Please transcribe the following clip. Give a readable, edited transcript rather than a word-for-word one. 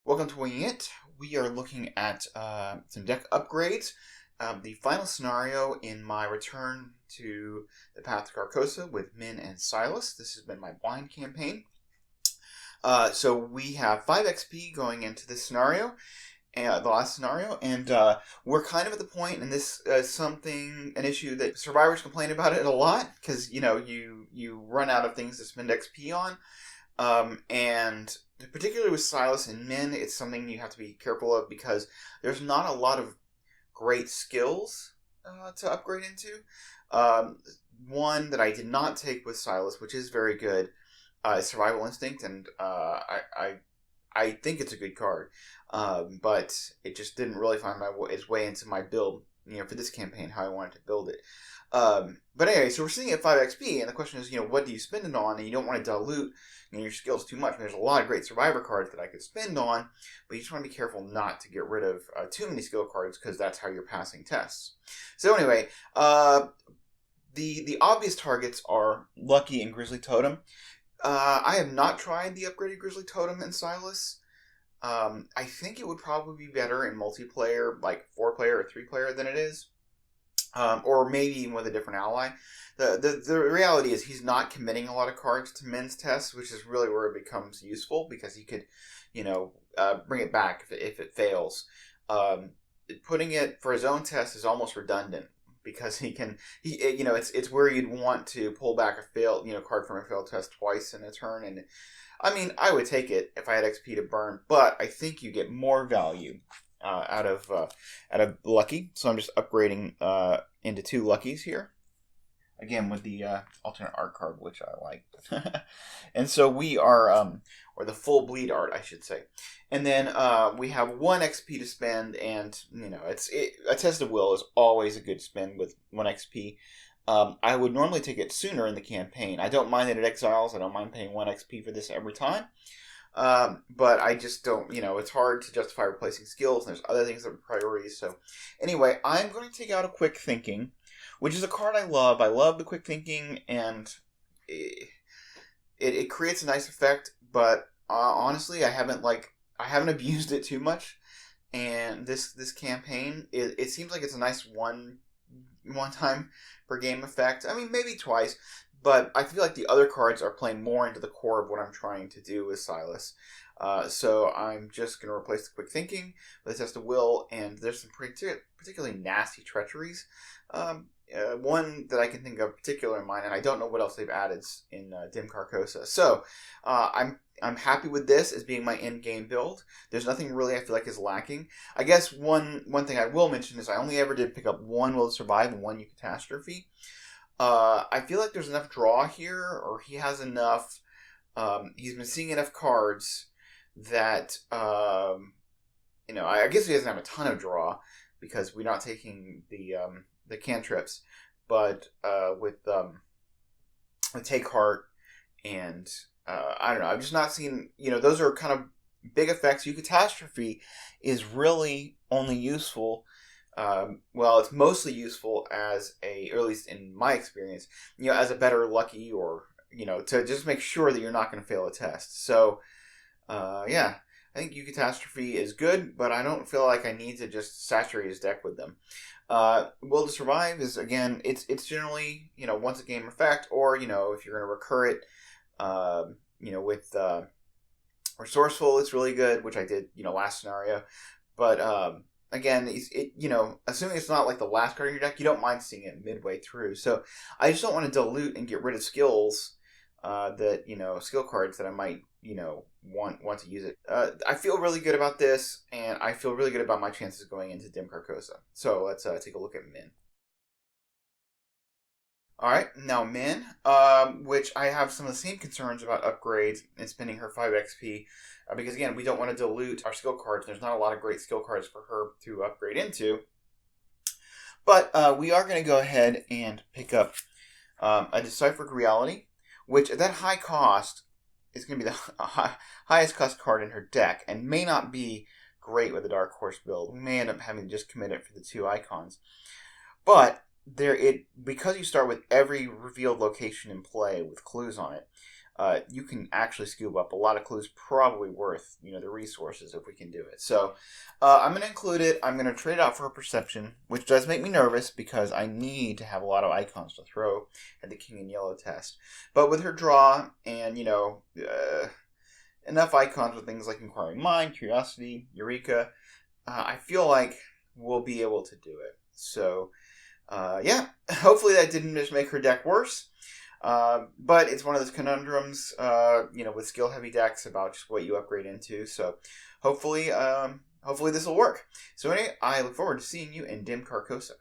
Welcome to Winging It. We are looking at some deck upgrades. The final scenario in my return to the Path to Carcosa with Minh and Silas. This has been my blind campaign. So we have 5 XP going into this scenario, the last scenario, and we're kind of at the point, and this is an issue that survivors complain about it a lot, because, you run out of things to spend XP on. And particularly with Silas and Minh, it's something you have to be careful of because there's not a lot of great skills to upgrade into. One that I did not take with Silas, which is very good, is Survival Instinct, and I think it's a good card, but it just didn't really find its way into my build, for this campaign, how I wanted to build it. But anyway, so we're sitting at 5 XP, and the question is, what do you spend it on? And you don't want to dilute your skills too much. There's a lot of great survivor cards that I could spend on, but you just want to be careful not to get rid of too many skill cards, because that's how you're passing tests. So anyway, the obvious targets are Lucky and Grizzly Totem. I have not tried the upgraded Grizzly Totem in Silas. I think it would probably be better in multiplayer, like 4-player or 3-player than it is. Or maybe even with a different ally. The reality is he's not committing a lot of cards to Minh's tests, which is really where it becomes useful, because he could, bring it back if it fails. Putting it for his own test is almost redundant, because it's where you'd want to pull back a failed, card from a failed test twice in a turn, and I mean, I would take it if I had XP to burn, but I think you get more value out of Lucky, so I'm just upgrading into 2 Luckies here. Again, with the alternate art card, which I like. And so we are, or the full bleed art, I should say. And then we have 1 XP to spend, and, a Test of Will is always a good spend with 1 XP. I would normally take it sooner in the campaign. I don't mind that it exiles. I don't mind paying 1 XP for this every time. But I just don't, it's hard to justify replacing skills, and there's other things that are priorities. So anyway, I'm going to take out a Quick Thinking, which is a card I love. I love the Quick Thinking, and it creates a nice effect, but honestly, I haven't abused it too much. And this campaign, it seems like it's a nice one time per game effect. I mean, maybe twice. But I feel like the other cards are playing more into the core of what I'm trying to do with Silas. So I'm just going to replace the Quick Thinking with a Test of Will, and there's some particularly nasty treacheries. One that I can think of particular in mind, and I don't know what else they've added in Dim Carcosa. So I'm happy with this as being my end-game build. There's nothing really I feel like is lacking. I guess one thing I will mention is I only ever did pick up 1 Will to Survive and 1 Catastrophe. I feel like there's enough draw here, or he has enough, he's been seeing enough cards that, I guess he doesn't have a ton of draw, because we're not taking the cantrips, but, with Take Heart, and, I don't know, I've just not seen, those are kind of big effects. Catastrophe is really only useful, it's mostly useful as or at least in my experience, as a better Lucky, or, to just make sure that you're not going to fail a test. So, I think Catastrophe is good, but I don't feel like I need to just saturate his deck with them. Will to Survive is, again, it's generally, once a game effect, or, if you're going to recur it, with Resourceful, it's really good, which I did, last scenario. But, again, assuming it's not like the last card in your deck, you don't mind seeing it midway through. So I just don't want to dilute and get rid of skills skill cards that I might, want to use it. I feel really good about this, and I feel really good about my chances going into Dim Carcosa. So let's take a look at Minh. Alright, now Minh, which I have some of the same concerns about upgrades and spending her 5 XP, because again, we don't want to dilute our skill cards. There's not a lot of great skill cards for her to upgrade into. But we are going to go ahead and pick up a Deciphered Reality, which at that high cost is going to be the highest cost card in her deck, and may not be great with a Dark Horse build. We may end up having to just commit it for the 2 icons. But because you start with every revealed location in play with clues on it, you can actually scoop up a lot of clues, probably worth, the resources if we can do it. So I'm going to include it. I'm going to trade out for a perception, which does make me nervous because I need to have a lot of icons to throw at the King in Yellow test. But with her draw and, enough icons with things like Inquiring Mind, Curiosity, Eureka, I feel like we'll be able to do it. So, hopefully that didn't just make her deck worse. But it's one of those conundrums, with skill-heavy decks about just what you upgrade into. So, hopefully this will work. So anyway, I look forward to seeing you in Dim Carcosa.